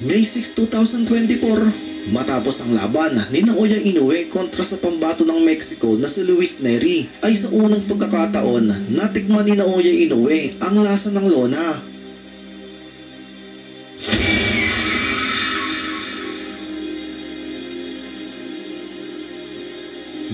May 6, 2024, matapos ang laban ni INOUE kontra sa pambato ng Mexico na si Luis Neri, ay sa unang pagkakataon natikman ni INOUE ang lasa ng lona.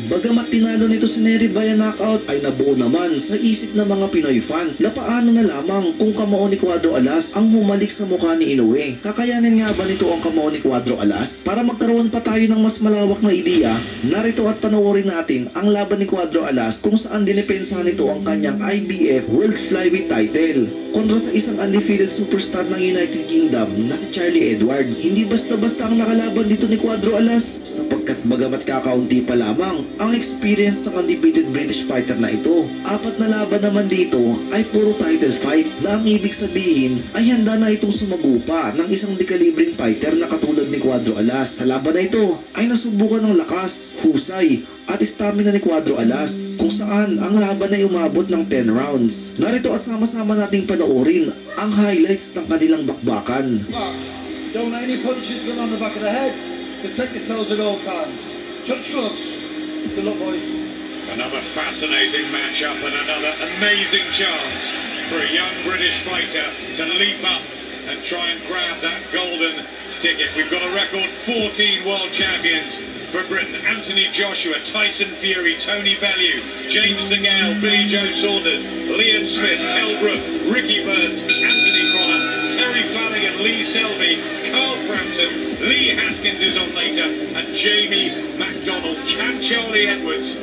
Bagamat tinalo nito si Neri via knockout, ay nabuo naman sa isip ng mga Pinoy fans na paano na lamang kung kamao ni Cuadro Alas ang humalik sa mukha ni INOUE. Kakayanin nga ba nito ang kamao ni Cuadro Alas? Para magkaroon pa tayo ng mas malawak na ideya, narito at panoorin natin ang laban ni Cuadro Alas kung saan dinipensahan nito ang kanyang IBF World Flyweight title kontra sa isang undefeated superstar ng United Kingdom na si Charlie Edwards. Hindi basta-basta ang nakalaban dito ni Cuadro Alas, sapagkat bagamat kakaunti pa lamang ang experience ng undefeated British fighter na ito, 4 na laban naman dito ay puro title fight, na ang ibig sabihin ay handa na itong sumagupa ng isang dekalibring fighter na katulad ni Cuadro Alas. Sa laban na ito ay nasubukan ng lakas, husay at stamina ni Cuadro Alas, kung saan ang laban ay umabot ng 10 rounds. Narito at sama-sama nating panoorin ang highlights ng kanilang bakbakan. Don't let any punches go on the back of the head. Protect yourselves at all times. Touch gloves. Good luck, boys. Another fascinating matchup and another amazing chance for a young British fighter to leap up and try and grab that golden ticket. We've got a record 14 world champions for Britain. Anthony Joshua, Tyson Fury, Tony Bellew, James the Gale, Billy Joe Saunders, Liam Smith, Kell Brook, Ricky Burns, Anthony Crolla, Terry Flanagan, Lee Selby, Carl Frampton, Lee Haskins is on later, and Jamie McDonald. Can Charlie Edwards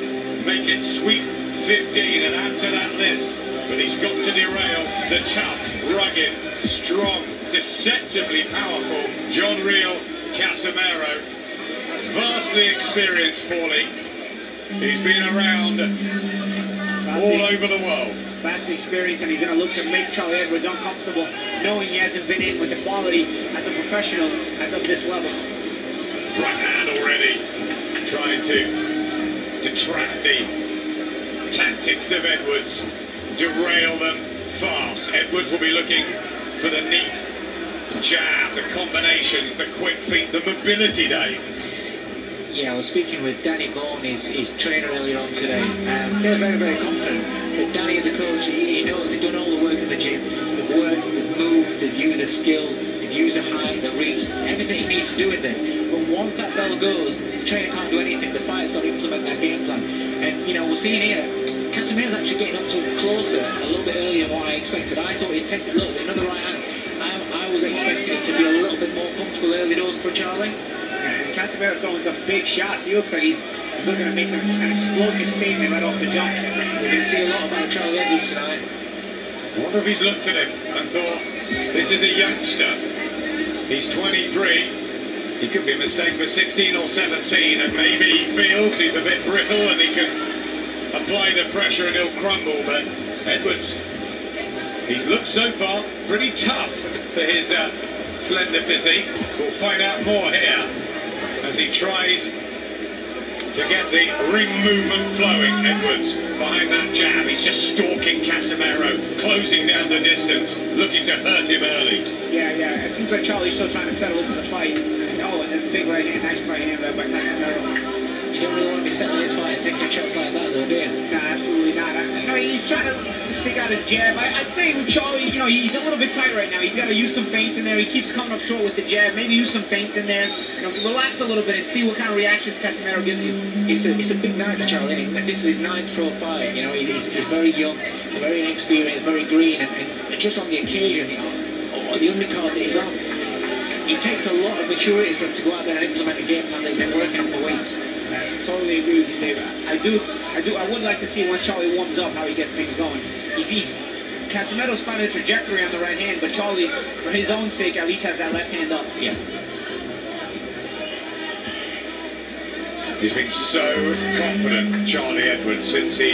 make it sweet 15 and add to that list? But he's got to derail the tough, rugged, strong, deceptively powerful John Real CASIMERO. Vastly experienced, Paulie. He's been around all over the world. Vastly experienced, and he's going to look to make Charlie Edwards uncomfortable, knowing he hasn't been in with the quality as a professional at this level. Right hand already, trying to detract the tactics of Edwards, derail them fast. Edwards will be looking for the neat jab, the combinations, the quick feet, the mobility, Dave. Yeah, I was speaking with Danny Bourne, his trainer earlier on today. They're very, very confident. But Danny, as a coach, he knows he's done all the work in the gym. They've worked, they've moved, they've used the skill, they've used the height, the reach, everything he needs to do in this. But once that bell goes, the trainer can't do anything. The fighter's got to implement that game plan. And, you know, we're seeing here, CASIMERO's actually getting up to closer a little bit earlier than what I expected. I thought he'd take a little bit, another right hand. I was expecting it to be a little bit more comfortable early doors for Charlie. CASIMERO throwing some big shots. He looks like he's looking to make an explosive statement right off the jump. We're going to see a lot about Charlie Edwards tonight. I wonder if he's looked at him and thought, this is a youngster. He's 23. He could be mistaken for 16 or 17, and maybe he feels he's a bit brittle and he can apply the pressure and he'll crumble. But Edwards, he's looked so far pretty tough for his slender physique. We'll find out more here as he tries to get the ring movement flowing. Edwards behind that jab, he's just stalking CASIMERO, closing down the distance, looking to hurt him early. Yeah, it seems like Charlie's still trying to settle into the fight. Oh, and a big right hand, nice right hand there by CASIMERO. You don't really want to be settling his fight and taking shots like that, though, do you? No, absolutely not. He's trying to stick out his jab. I'd say with Charlie, you know, he's a little bit tight right now. He's got to use some feints in there. He keeps coming up short with the jab. Maybe use some feints in there. You know, relax a little bit and see what kind of reactions CASIMERO gives you. It's a big night for Charlie. And this is his 9th pro fight. You know, he's very young, very inexperienced, very green, and just on the occasion, you know, or the undercard that he's on, it takes a lot of maturity for him to go out there and implement a game plan that he's been working on for weeks. I totally agree with you, Dave. I would like to see once Charlie warms up how he gets things going. CASIMERO's finding a trajectory on the right hand, but Charlie, for his own sake, at least has that left hand up. Yeah. He's been so confident, Charlie Edwards, since he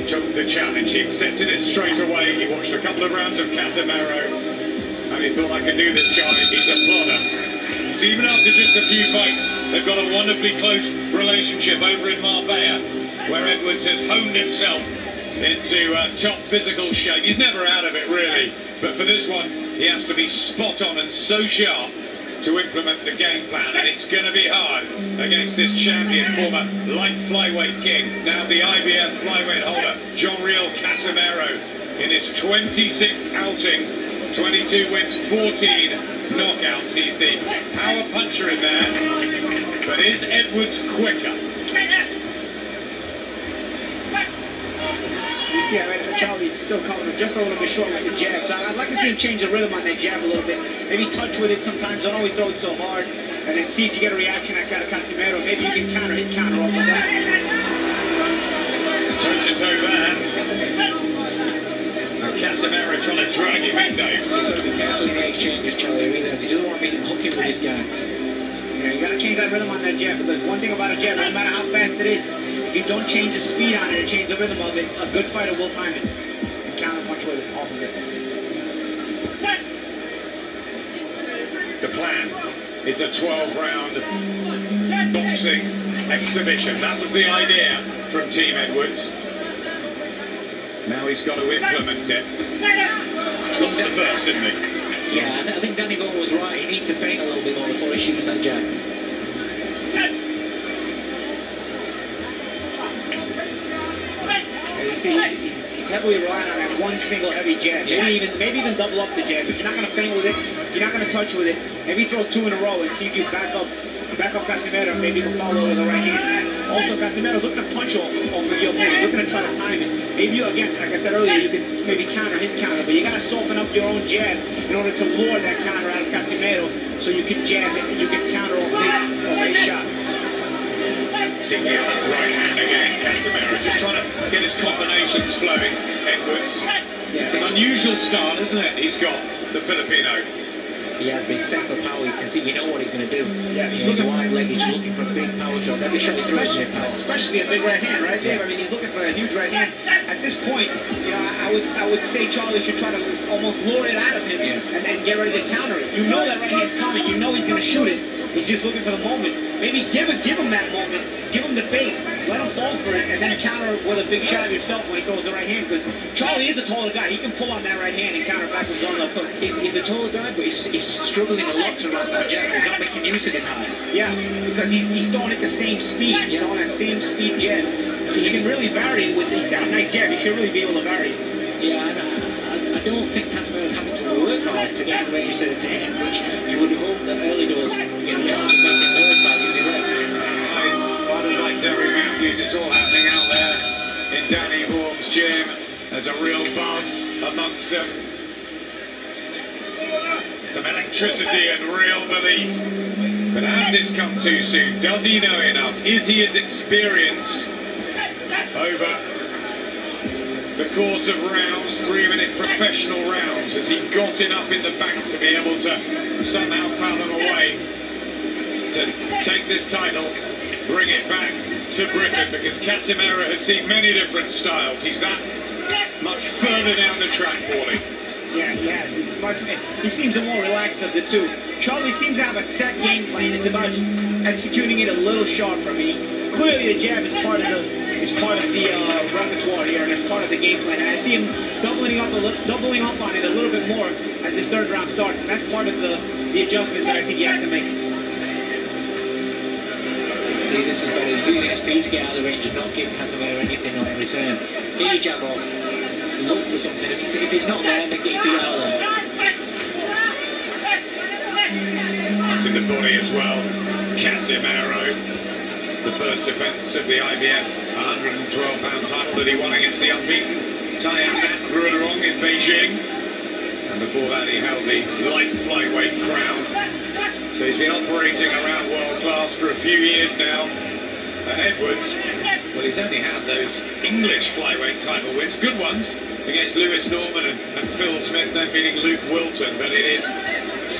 took the challenge. He accepted it straight away. He watched a couple of rounds of CASIMERO, and he thought, I can do this guy. He's a plodder. So even after just a few fights, they've got a wonderfully close relationship over in Marbella, where Edwards has honed himself into top physical shape. He's never out of it, really. But for this one, he has to be spot on and so sharp to implement the game plan, and it's going to be hard against this champion, former light flyweight king, now the IBF flyweight holder, Jean-Real CASIMERO, in his 26th outing, 22 wins, 14 knockouts. He's the power puncher in there, but is Edwards quicker? You see, Charlie's still coming just a little bit short with the jabs. I'd like to see him change the rhythm on that jab a little bit. Maybe touch with it sometimes. Don't always throw it so hard. And then see if you get a reaction at CASIMERO. Maybe you can counter his counter off of that. Toe-to-toe there. Now CASIMERO trying to drag him in, Dave. He's got to be careful in the exchanges, Charlie. He really does. He doesn't want to make him hooking with this guy. You know, you got to change that rhythm on that jab, because one thing about a jab, no matter how fast it is, if you don't change the speed on it or change the rhythm of it, a good fighter will time it and counter punch with it off of it. The plan is a 12-round boxing exhibition. That was the idea from Team Edwards. Now he's got to implement it. Lost the first, didn't he? Yeah, I think Danny Bowen was right. He needs to feint a little bit more before he shoots that jab. You see, he's heavily relying on that one single heavy jab. Maybe even double up the jab. If you're not going to feint with it, if you're not going to touch with it, maybe throw 2 in a row and see if you back up CASIMERO. Maybe you can follow with the right hand. Also, CASIMERO's looking to punch off your move. He's looking to try to time it. Maybe you, again, like I said earlier, you can maybe counter his counter, but you got to soften up your own jab in order to lure that counter out of CASIMERO, so you can jab it and you can counter off his shot. See the right hand again, CASIMERO just trying to get his combinations flowing. Edwards. It's an unusual start, isn't it? He's got the Filipino. He has been set for power. You can see, you know what he's going to do. Yeah, he's wide leg. He's looking for big power shots. Every shot he throws in power. Especially a big right hand, right there. I mean, he's looking for a huge right hand. At this point, you know, I would say Charlie should try to almost lure it out of him and then get ready to counter it. You know that right hand's coming. You know he's going to shoot it. He's just looking for the moment. Maybe give him that moment. Give him the bait. Let him fall for it, and then counter with a big shot yourself when he throws the right hand. Because Charlie is a taller guy. He can pull on that right hand and counter back with his own left hook. He's a taller guy, but he's struggling a lot to run that jab. He's not making use of his height. Yeah, because he's throwing at the same speed. He's throwing that same speed jab. He can really vary with. He's got a nice jab. He should really be able to vary. Yeah, I don't think CASIMERO's having to work hard to get range to him, which you would hope that early doors, you know, trying to make it work by using red. Fighters like Derry Matthews, it's all happening out there in Danny Vaughan's gym. There's a real buzz amongst them. Some electricity and real belief. But has this come too soon? Does he know enough? Is he as experienced over the course of rounds, 3-minute professional rounds? Has he got enough in the bank to be able to somehow fathom a way to take this title, bring it back to Britain? Because CASIMERO has seen many different styles. He's that much further down the track, Paulie. Yeah, he has. He seems the more relaxed of the two. Charlie seems to have a set game plan. It's about just executing it a little sharper. I mean, clearly the jab is part of the repertoire here, and it's part of the game plan. And I see him doubling up on it a little bit more as this third round starts, and that's part of the adjustments that I think he has to make. See, this is better. He's using his speed to get out of the range and not give CASIMERO anything on return. Get your jab off. Look for something. If he's not there, then get your feet out of there. That's in the body as well. CASIMERO. The first defence of the IBF 112-pound title that he won against the unbeaten Taiyan Ruinerong in Beijing. And before that he held the light flyweight crown. So he's been operating around world class for a few years now. And Edwards, well, he's only had those English flyweight title wins, good ones, against Lewis Norman and Phil Smith, then beating Luke Wilton, but it is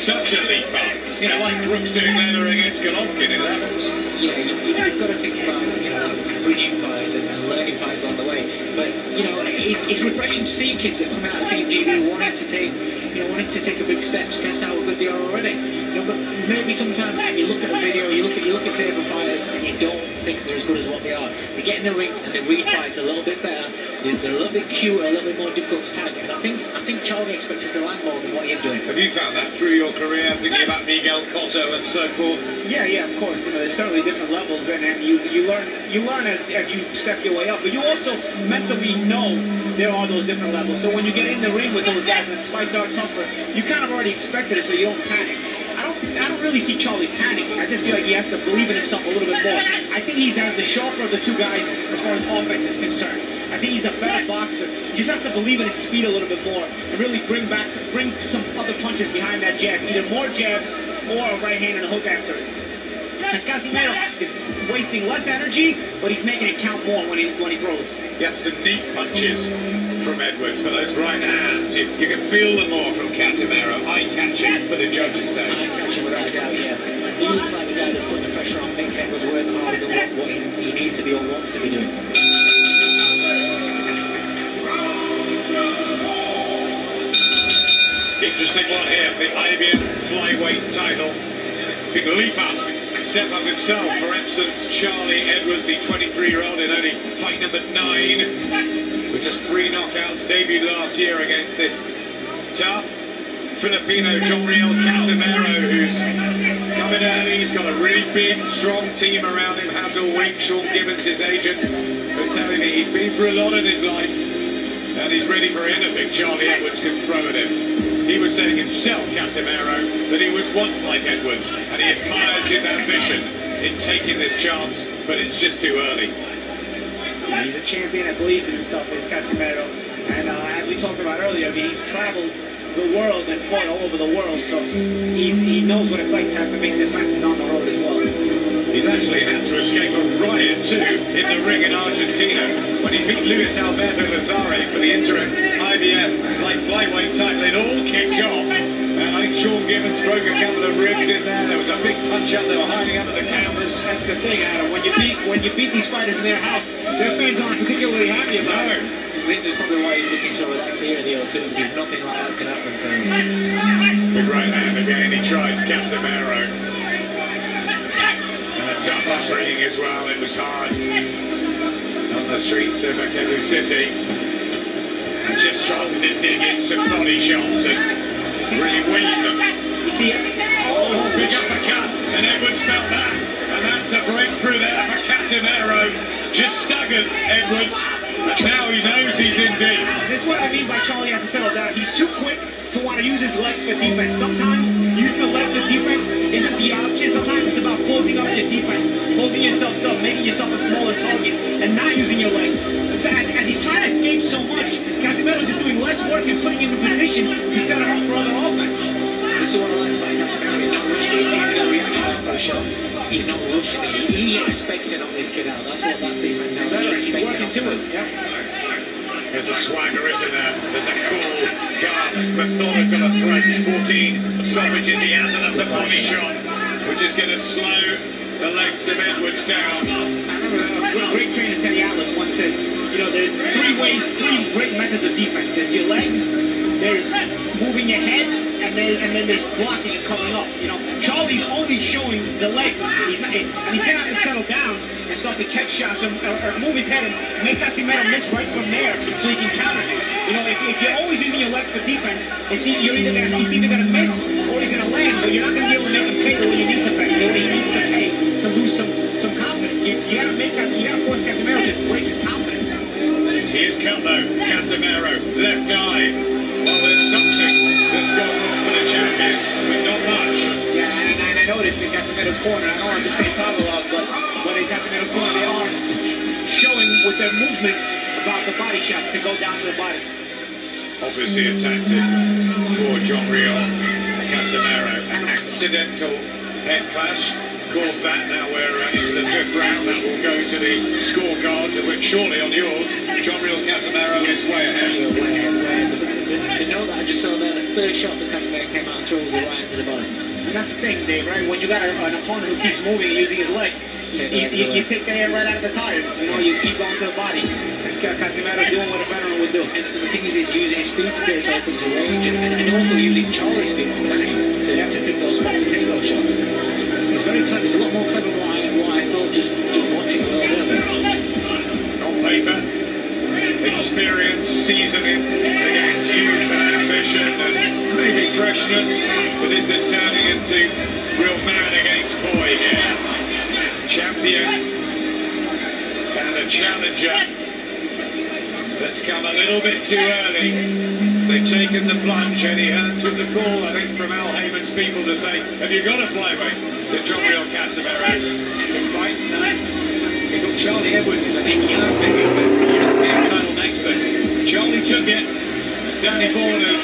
such a leap up. You know, like Brooks doing there against Golovkin in levels. Yeah, you've got to think about, you know, bridging fights and learning fights along the way. But, you know, it's refreshing to see kids that come out of Team GB wanting to take a big step to test how good they are already. You know, but maybe sometimes you look at a video, you look at tape of fighters and you don't think they're as good as what they are. They get in the ring and they read fights a little bit better. They're a little bit cuter, a little bit more difficult to tag. And I think Charlie expected to land more than what he's doing. Have you found that through your career, thinking about Miguel Cotto and so forth? Yeah, of course. You know, there's certainly different levels, and you learn as you step your way up. But you also mentally know there are those different levels. So when you get in the ring with those guys and the fights are tougher, you kind of already expected it, so you don't panic. I don't really see Charlie panicking. I just feel like he has to believe in himself a little bit more. I think he's as the sharper of the two guys as far as offense is concerned. I think he's a better boxer. He just has to believe in his speed a little bit more and really bring some other punches behind that jab. Either more jabs or a right hand and a hook after it. As CASIMERO is wasting less energy, but he's making it count more when he throws. Yep, some neat punches from Edwards, but those right hands, you can feel them more from CASIMERO. Eye-catching for the judges there. Eye-catching without a doubt, yeah. He looks like the guy that's putting the pressure on, making Edwards work harder than what he needs to be or wants to be doing. Interesting one here for the IBF flyweight title. Big leap up, step up himself for Epsom's Charlie Edwards, the 23-year-old in only fight number 9, with just 3 knockouts, debuted last year against this tough Filipino CASIMERO, who's coming early. He's got a really big, strong team around him. Hazel Wink, Sean Gibbons, his agent, was telling me he's been through a lot in his life, and he's ready for anything Charlie Edwards can throw at him. He was saying himself, CASIMERO, that he was once like Edwards, and he admires his ambition in taking this chance, but it's just too early. Yeah, he's a champion that believes in himself, is CASIMERO. And as we talked about earlier, I mean, he's traveled the world and fought all over the world, so he knows what it's like to have to make defenses on the road as well. He's actually had to escape a riot too in the ring in Argentina when he beat Luis Alberto Lazare for the interim IBF light flyweight title. It all kicked off, and I think Sean Gibbons broke a couple of ribs in there. There was a big punch up. They were hiding under the cameras. That's the thing, Adam. When you beat these fighters in their house, their fans aren't particularly happy about it. So this is probably why he's looking so relaxed here in the O2, because nothing like that's going to happen. So big right hand again. He tries CASIMERO. Tough upbringing as well. It was hard on the streets of Cebu City, and just started to dig in some body shots and really weed them. You see it? Oh, big uppercut, and Edwards felt that, and that's a breakthrough there for CASIMERO. Just staggered Edwards, and now he knows he's in deep. This is what I mean by Charlie has to settle down. He's too quick to want to use his legs for defense. Sometimes using the legs for defense isn't the option. Sometimes it's about closing up your defense, closing yourself up, making yourself a smaller target, and not using your legs. As he's trying to escape so much, CASIMERO is just doing less work and putting him in position to set him up for other offense. This is what I like about CASIMERO. He's not rushing. He's seeing the reaction on that shot. He's not rushing it. He expects to knock this kid out. That's his mentality. He's working to it. Yeah. There's a swagger, isn't there? There's a cool, calm, methodical approach. 14 stoppages he has, and that's a body shot, which is going to slow the legs of Edwards down. I remember a great trainer, Teddy Atlas, once said, you know, there's 3 great methods of defense. There's your legs, there's moving your head, and then there's blocking and covering up. You know, Charlie's only showing the legs. He's going to have to settle down and start to catch shots or move his head and make CASIMERO miss right from there so he can counter it. You know, if you're always using your legs for defense, he's either going to miss or he's going to land, but you're not going to be able to make him pay the way you need to pay, the way he needs to pay to lose some confidence. You got to force CASIMERO to break his confidence. Here's cut though, CASIMERO, left eye. Well, there's something that's gone wrong for the champion, but not much. Yeah, and I noticed in CASIMERO's corner, I don't understand Tagalog, but in CASIMERO's corner, they are showing with their movements about the body shots to go down to the body. Obviously a tactic for John Riel. CASIMERO, an accidental head clash. Calls that. Now we're into the 5th round. That will go to the scorecards, of which surely on yours, John Riel CASIMERO is way ahead. Yeah, way ahead. The note that I just saw there, the first shot that CASIMERO came out and threw was right into the body. And that's the thing, Dave, right? When you got an opponent who keeps moving and using his legs, you take the air right out of the tires. You know, you keep going to the body. And CASIMERO doing what a veteran would do. And the thing is, he's using his speed to get himself into range, and also using Charlie's speed to pick those spots, to take those shots. He's very clever. He's a lot more clever than what I thought just watching is this turning into real man against boy here? Champion and a challenger that's come a little bit too early. They've taken the plunge, and he took the call, I think, from Al Heyman's people to say, have you got a flyweight? The John Real Casimero can fight. No. He thought Charlie Edwards is, I think, maybe a bit European title next, but Charlie took it. Danny Borders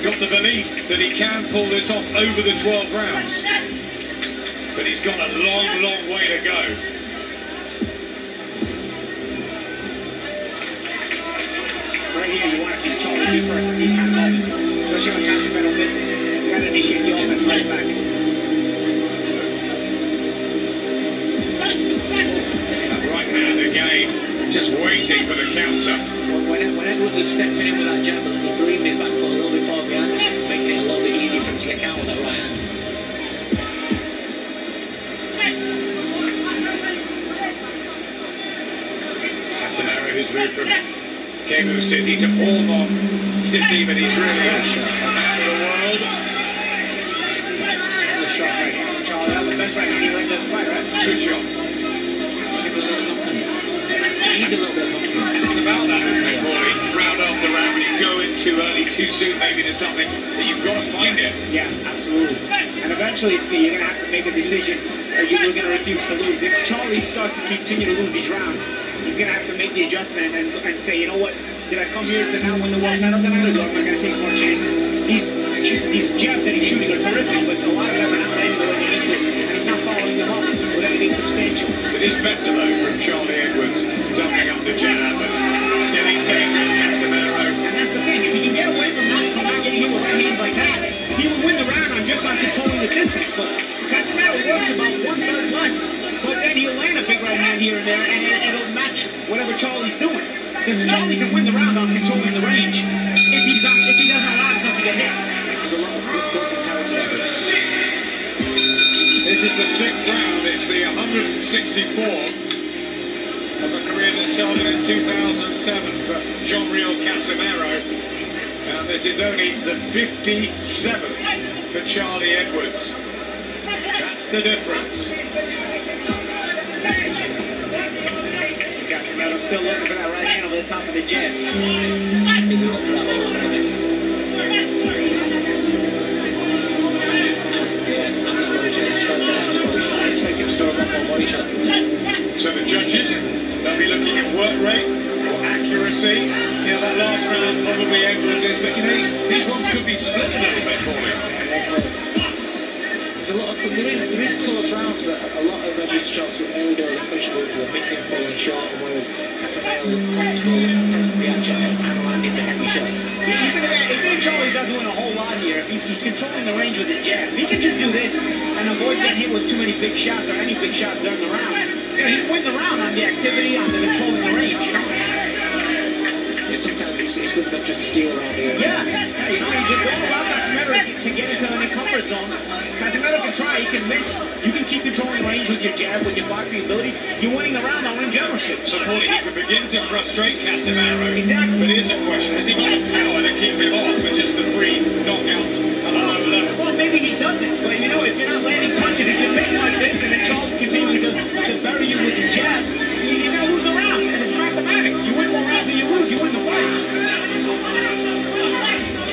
got the belief that he can pull this off over the 12 rounds. But he's got a long, long way to go. Right here, you want to see Charlie be first in these kind of moments, especially when Casimero misses. You got to initiate the offense right back. That right hand again, just waiting for the counter. When Edwards has stepped in with that jab, he's leaving his back foot a little bit far behind, just making it a little bit easier for him to get count with that right hand. Casimero, who's moved from Cebu City to Ormond City, but he's really a man of the world. Good shot right here from Charlie. That's the best right hand he let them fight, right? Good shot. Give him a little confidence. He needs a little bit of confidence. It's about that, isn't it, Paulie? Round after round, when you go in too early, too soon, maybe to something that you've got to find it. Yeah, absolutely. And eventually, you're going to have to make a decision, or you're going to refuse to lose. If Charlie starts to continue to lose these rounds, he's going to have to make the adjustment and say, you know what, did I come here to not win the world title tonight, or am I going to take more chances? These jabs that he's shooting are terrific, but a lot of them are not landing the way they need to, and he's not following them up with anything substantial. It is better, though, from Charlie Edwards, doubling up the jab, and still he's dangerous, Casimero. And that's the thing, if he can get away from not getting hit with right hands like that, he would win the round on just not controlling the distance, but Casimero works about 1/3 less, but then he'll land a big right hand here and there, and it'll match whatever Charlie's doing. Because Charlie can win the round on controlling the range if he doesn't allow himself to get hit. There's a lot of good guns and character like this. This is the 6th round. It's the 164th of a career that started in 2007 for John Real Casimero. And this is only the 57th for Charlie Edwards. That's the difference. Casimero still looking for that right hand over the top of the jab. He's looking for that one, I think. Yeah, I'm not body shot. He's trying to set up the body shot. I expect him to throw up more body shots than this. So the judges, they'll be looking at work rate or accuracy. You know, that last round probably Edwards is, but you know, these ones could be split a little bit for him. There's a lot of, there is close rounds, but a lot of Edwards shots with early doors, especially with missing, falling short, whereas Casimero looked comfortable and testing the action and landing the heavy shots. See, even if Charlie's not doing a whole lot here, if he's controlling the range with his jab, if he can just do this and avoid getting hit with too many big shots or any big shots during the round, you know, he'd win the round on the activity, on the controlling the range, you know? Yeah, sometimes it's good enough just to steal around here. Yeah, you know, you just don't allow Casimero to get into any comfort zone. Casimero can try, he can miss. You can keep controlling range with your jab, with your boxing ability. You're winning the round on ring generalship. So, Paulie, he could begin to frustrate Casimero. Exactly. But here's a question, has he got the power to keep him off with just the 3 knockouts at a low level? Well, maybe he doesn't, but you know, if you're not landing punches, if you're missing like this, and then Charles continuing to bury you with his jab, you're going to lose the rounds, and it's mathematics. You win more rounds than you lose, you win the fight.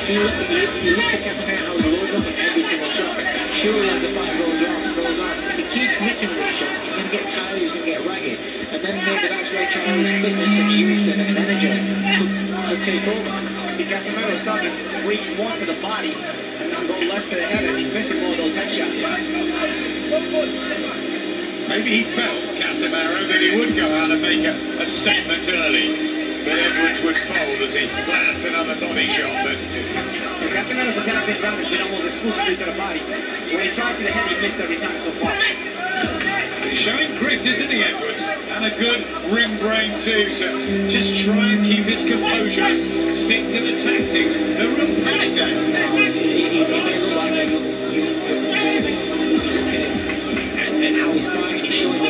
So you look at Casimero, how he loads up in every single shot. Surely as the fight goes on, if he keeps missing these shots, he's going to get tired, he's going to get ragged. And then maybe that's where Charlie's fitness and youth and energy could take over. See, Casimero's starting to reach more to the body and then go less to the head, and he's missing more of those headshots. Maybe he felt, Casimero, that he would go out and make a statement early. But Edwards would fold as he lands another body shot. But Casimero's attack this round has been almost exclusively to the body. When he tried to the head, he missed every time so far. he's showing grit, isn't he, Edwards? And a good ring brain too, to just try and keep his composure, stick to the tactics. No real panic there. He may look like you're looking at him and how he's fighting. He's showing a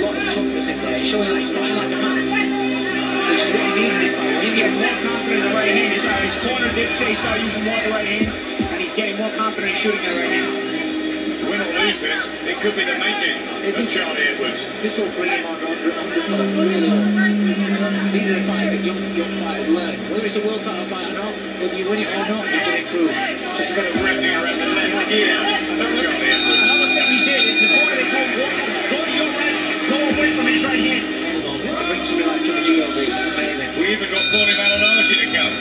lot of toughness in there. He's showing that he's fighting like a man. Which is what he needs in this fight. When he's getting more confident in the right hand, his corner did say he started using more of the right hands, and he's he's getting more confident shooting it right now. Win or lose this, it could be the making of Charlie Edwards. This will bring him on undercard really well. These are the fights that young fighters learn. Whether it's a world title fight or not, whether you win it or not, he's going to improve. Just got to Wrapping around the left ear of Charlie Edwards. Another thing he did is the corner they told Walkers, go to your right, go away from his right hand. To bring something like Triple G over, it's amazing. We even got Paulie Malignaggi to come.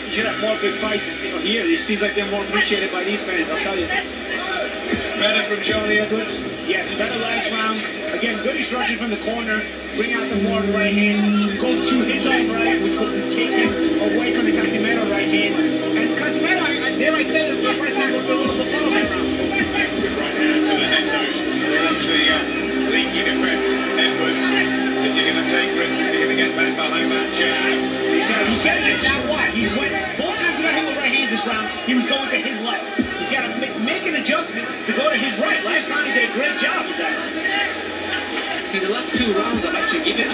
You should have more big fights here. It seems like they're more appreciated by these fans, I'll tell you. Better from Charlie Edwards. Yes, better last round. Again, good instruction from the corner. Bring out the more right hand. Go to his own right, which will take him away from the CASIMERO right hand. And CASIMERO, dare I say, this is my first time with a little bit of that round. Good right hand to the head though. Actually, leaky defence. Edwards. Is he going to take risks? Is he going to get back behind that jab? He's got to get that wide. He went, both times he got hit with right hands this round, he was going to his left. He's got to make an adjustment to go to his right. Last round he did a great job with that. See, the last two rounds I've actually given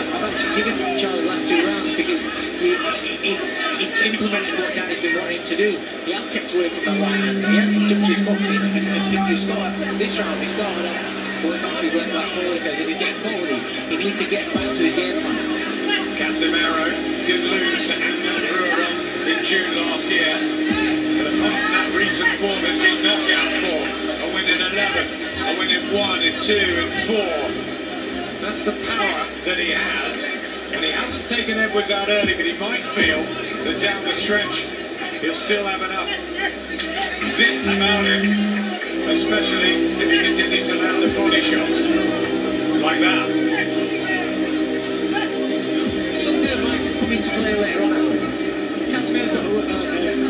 Charlie the last two rounds because he's implemented what Danny's been wanting him to do. He has kept away from that right hand. He has stuck to his boxing and picked his spot. This round he started off going back to his left back, Paulie says, and he's getting forward. He needs to get back to his game plan. CASIMERO did lose to in June last year. But apart from that recent form, has been knockout form. A win in 11, a win in 1, in 2, in 4. That's the power that he has. And he hasn't taken Edwards out early, but he might feel that down the stretch, he'll still have enough zip about him. Especially if he continues to land the body shots like that. Something that might come into play later on. CASIMERO's got a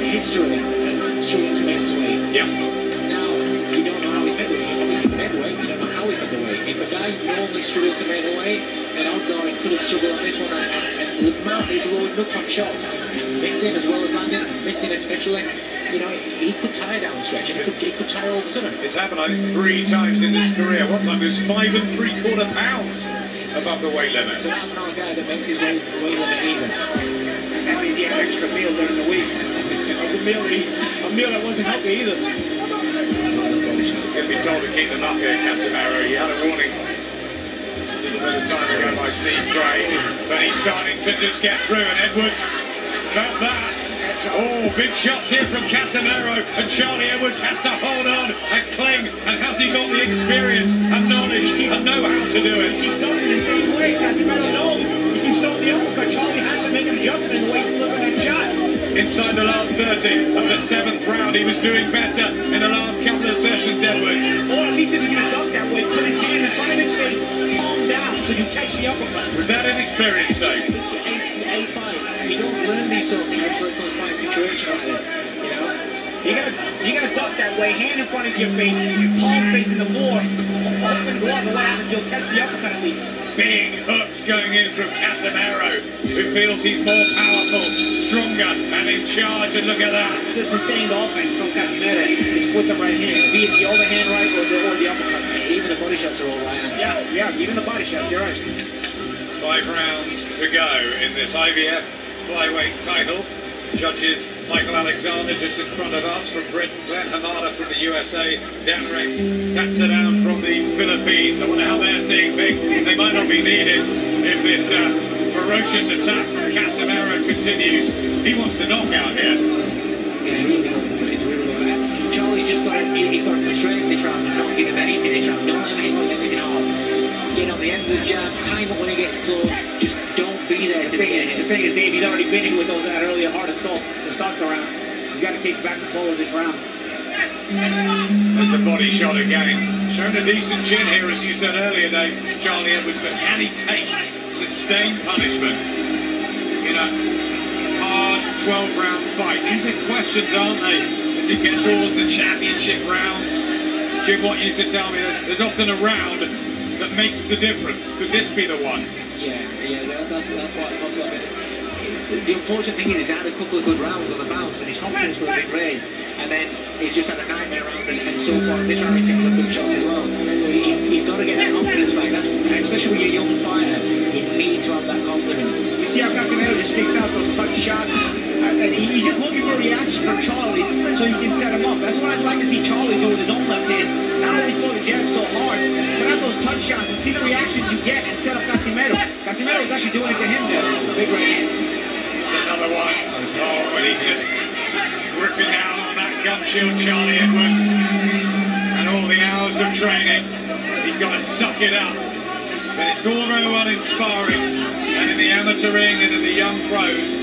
history of struggling to make his weight. Yeah. Now, you don't know how he's made the weight. Obviously, he made the weight, you don't know how he's made the weight. If a guy normally struggles to make the weight, then odds are he could have struggled on this one. And the amount he's loading up on shots, missing as well as landing, missing especially. You know, he could tie down the stretch, and he could tie all of a sudden. It's happened, I think, 3 times in his career. One time he was 5 3/4 pounds above the weight limit. So that's not a guy that makes his weight limit easy. That means he had an extra meal during the week. A meal that wasn't healthy either. He's going to be told to keep them up here, CASIMERO. He had a warning a little bit of time ago by Steve Gray, but he's starting to just get through, and Edwards felt that. Oh, big shots here from CASIMERO, and Charlie Edwards has to hold on and cling. And has he got the experience and knowledge and know how to do it? He keeps throwing it the same way. CASIMERO knows. He keeps throwing the uppercut. Charlie has to make an adjustment in the way he's slipping that shot. Inside the last 30 of the 7th round, he was doing better in the last couple of sessions, Edwards. Or at least if he's going to duck that way, put his hand in front of his face, palm down, so you catch the uppercut. Was that inexperience, Dave? 8 fights. You don't learn these sort of things until it comes to a situation like this. You know, you gotta duck that way, hand in front of your face, palm facing the floor, open glove, and what happens? You'll catch the uppercut at least. Big hooks going in from CASIMERO, who feels he's more powerful, stronger, and in charge. And look at that. The sustained offense from CASIMERO is with the right hand, be it the overhand right or the uppercut. Even the body shots are all right hands. Yeah, even the body shots. You're right. 5 rounds to go in this IBF flyweight title. Judges Michael Alexander just in front of us from Britain, Glenn Hamada from the USA, Danrek Tapsadown from the Philippines. I wonder how they're seeing things. They might not be needed if this ferocious attack from CASIMERO continues. He wants the knockout here. He's really going for it. He's really going for it. Charlie's just got to frustrate this round and not give him anything this round. Don't let him hit with everything hard. Get on the end of the jab, time up when he gets close. Just don't be there to get him. The thing is, Dave, he's already been in with that earlier hard assault to start the round. He's got to take back control of this round. There's the body shot again. Shown a decent chin here, as you said earlier, Dave, Charlie Edwards, but can he take sustained punishment in a hard 12-round fight? These are questions, aren't they, as you get towards the championship rounds? Jim Watt used to tell me there's often a round that makes the difference. Could this be the one? Yeah, that's quite possible. I mean, the unfortunate thing is he's had a couple of good rounds on the bounce and his confidence has been raised, and then he's just had a nightmare round, and so far this round he's taken some good shots as well. So he's got to get that confidence back. Especially when you're a young fighter, you need to have that confidence. You see how CASIMERO just sticks out those touch shots. And he's just looking for a reaction from Charlie so he can set him up. That's what I'd like to see Charlie do with his own left hand. Not always throw the jab so hard, but have those touch shots and see the reactions you get and set up Casimero. Casimero is actually doing it to him there. Big right hand. It's another one. Oh, and he's just gripping down on that gum shield, Charlie Edwards. And all the hours of training, he's got to suck it up. But it's all very well in sparring and in the amateur ring and in the young pros.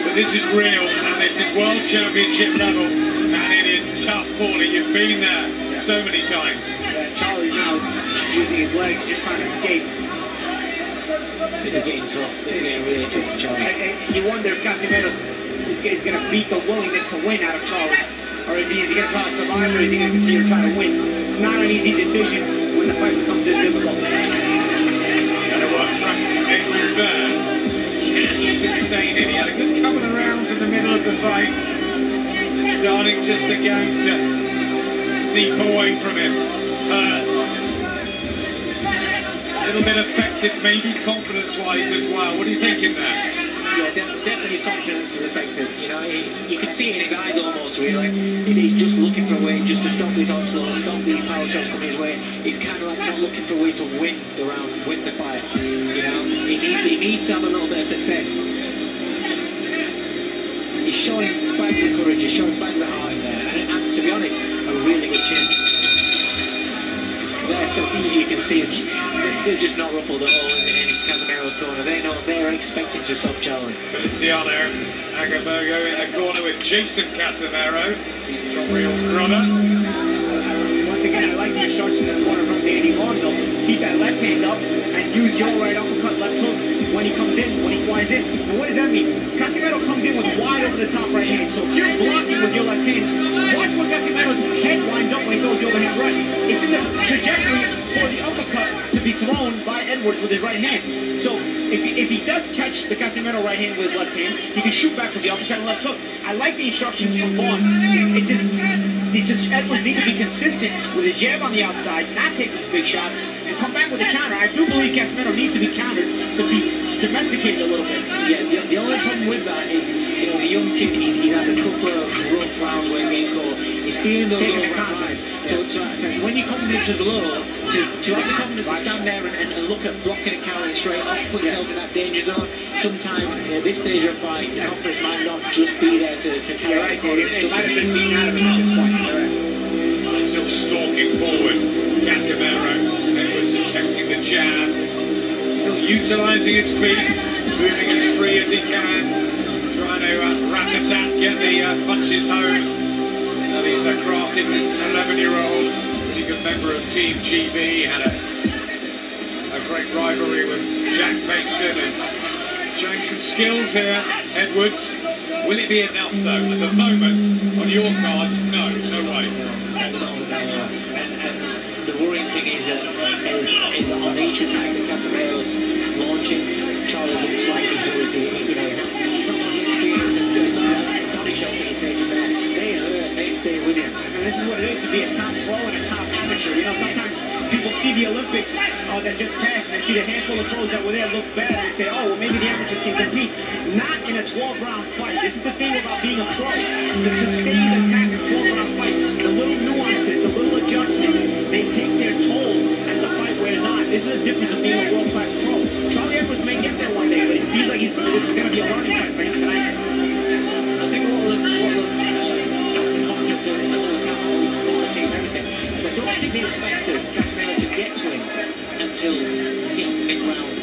But this is real and this is world championship level. And it is tough, Paulie. You've been there so many times. Yeah, Charlie now is using his legs, just trying to escape. This is getting tough. This is getting really tough for Charlie. You wonder if Casimero is going to beat the willingness to win out of Charlie. Or if he's going to try to survive, or is he going to continue to try to win? It's not an easy decision when the fight becomes this difficult. And a work from Edwards there. Can he sustain it? He had a good couple of rounds in the middle of the fight. And starting just again to seep away from him. A little bit affected, maybe confidence-wise as well. What are you thinking there? Yeah, definitely his confidence is affected. You know, you can see it in his eyes almost, really. He's just looking for a way just to stop these onslaught, stop these power shots coming his way. He's kind of like not looking for a way to win the round, win the fight. You know, he needs to have a little bit of success. He's showing bags of courage, he's showing bags of heart in there. And to be honest, a really good chin. There, so you can see it. They're just not ruffled at all in Casimero's corner. They know they're expecting to stop Charlie. Feliciano Agabergo in the corner with Jason Casimero, John Reel's brother. Once again, I like the instructions in the corner from Danny Rondo. Keep that left hand up and use your right uppercut, left hook when he comes in, when he flies in. And what does that mean? Casimero comes in with wide over the top right hand. So if you're blocking with your left hand, watch what Casimero's head winds up when he throws the overhand right. It's in the trajectory for the uppercut to be thrown by Edwards with his right hand. So if he does catch the Casimero right hand with his left hand, he can shoot back with the uppercut and left hook. I like the instructions from Vaughn. It's just Edwards needs to be consistent with his jab on the outside, not take these big shots, and come back with a counter. I do believe Casimero needs to be countered to be domesticated a little bit. Yeah, the only problem with that is, you know, as a young kid, he's had a couple of rough rounds where he's getting caught. He's feeling those Taking the overhand confidence. rights. So when your confidence is low, to have the confidence to stand there and look at blocking and countering straight off, put yourself in that danger zone, sometimes at this stage of a fight, the confidence might not just be there to carry out the corner's It might have instructions. been beaten out of him at this point. Still stalking forward, Casimero. Edwards attempting the jab. Still utilising his feet, moving as free as he can. Trying to rat-a-tat, get the punches home. Now these are crafted since an 11-year-old. Pretty good member of Team GB. Had a great rivalry with Jack Bateson and showing some skills here, Edwards. Will it be enough though? At the moment, on your cards, no way. And the worrying thing is that on each attack that Casimero's launching, Charlie looks like he would be, you know, he's not got the experience of doing the body shots that he's taking there. They hurt, they stay with him. And this is what it is to be a top pro and a top amateur. You know, sometimes people see the Olympics that just passed and they see the handful of pros that were there look bad and they say, oh, well, maybe the amateurs can compete. Not in a 12-round fight. This is the thing about being a pro. The sustained attack in a 12-round fight, the little nuances, the little adjustments, they take their toll as the fight wears on. This is the difference of being a world-class pro. Charlie Edwards may get there one day, but it seems like this is going to be a learning fight for him tonight. I think what will knock the confidence in the little quality and everything is I don't think they expected Casimero to get to him until, you know, mid-rounds.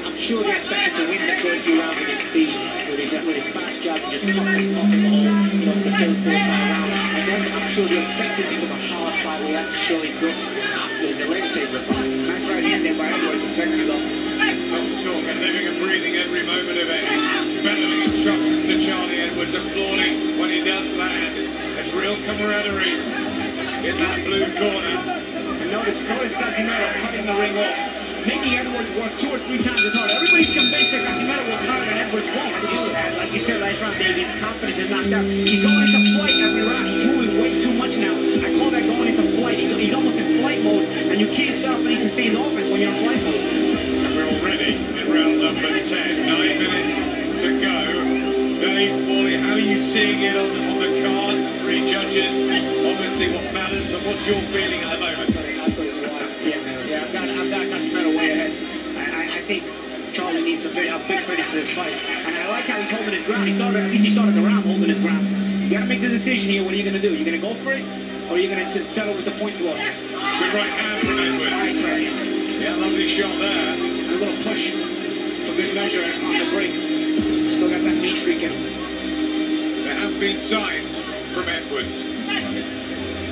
I'm sure they expected to win the first few rounds with his feet, with his fast jab and just popping the whole, you know, the first 4 or 5 rounds. And then I'm sure they expected him to give him a hard fight where he had to show his guts after in the later stage of the fight. Nice right hand there by Edwards a second ago. Tom Stalker living and breathing every moment of it. Bellowing instructions to Charlie Edwards, applauding when he does land. There's real camaraderie in that blue corner. And notice Casimero cutting the ring off, making Edwards work 2 or 3 times as hard. Everybody's convinced that Casimero will counter and Edwards won't. Like you said last round, Dave, his confidence is knocked out. He's going into flight every round. He's moving way too much now. I call that going into flight. He's almost in flight mode, and you can't stop any sustained offense when you're in flight mode. And we're already in round number 10. 9 minutes to go. Dave, Paulie, how are your feeling at the moment? I've got CASIMERO way ahead. I think Charlie needs a big finish for this fight. And I like how he's holding his ground. At least he started the round holding his ground. You gotta make the decision here. What are you gonna do? You're gonna go for it, or are you gonna settle with the points loss? Good right hand from Edwards. Nice right. Yeah, lovely shot there. And a little push for good measure on the break. Still got that meat streak in him. There has been signs from Edwards.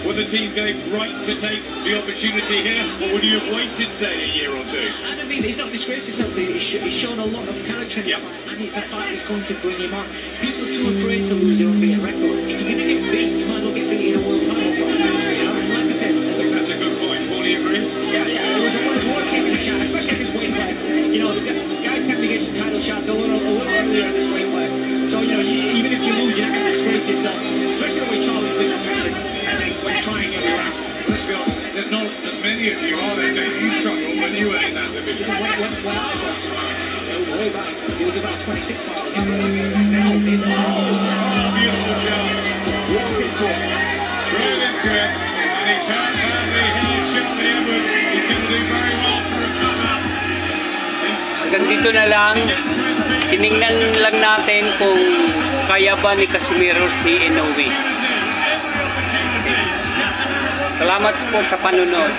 Were the team, Dave, right to take the opportunity here, or would you have waited, say, a year or two? I don't think he's not disgraced himself. He's shown a lot of character in this Yep. fight, and it's a fight that's going to bring him on. People are too afraid to lose their unbeaten record. If you're going to get beat, you might as well get beat in a world title fight. You know, and like I said, That's a good point. Paul, do you agree? Yeah, it was a war taking a shot, especially at this weight class. You know, the guys tend to get title shots a little earlier in this weight class. So, you know, even if you lose, you're not going to disgrace yourself, especially the way Charlie's been competitive, I think, when trying every round. Let's be honest, there's not as many of you, are there, Dave? You struggled when you were in that division. when I got way back, it was about 26 fighters. Oh, beautiful shot. Walked into it. Straight into it. And he's hurt badly here, Charlie Edwards. He's going to do very well to recover. Hanggang dito na lang, tinignan lang natin kung kaya ba ni CASIMERO si INOUE. Salamat po sa panunod.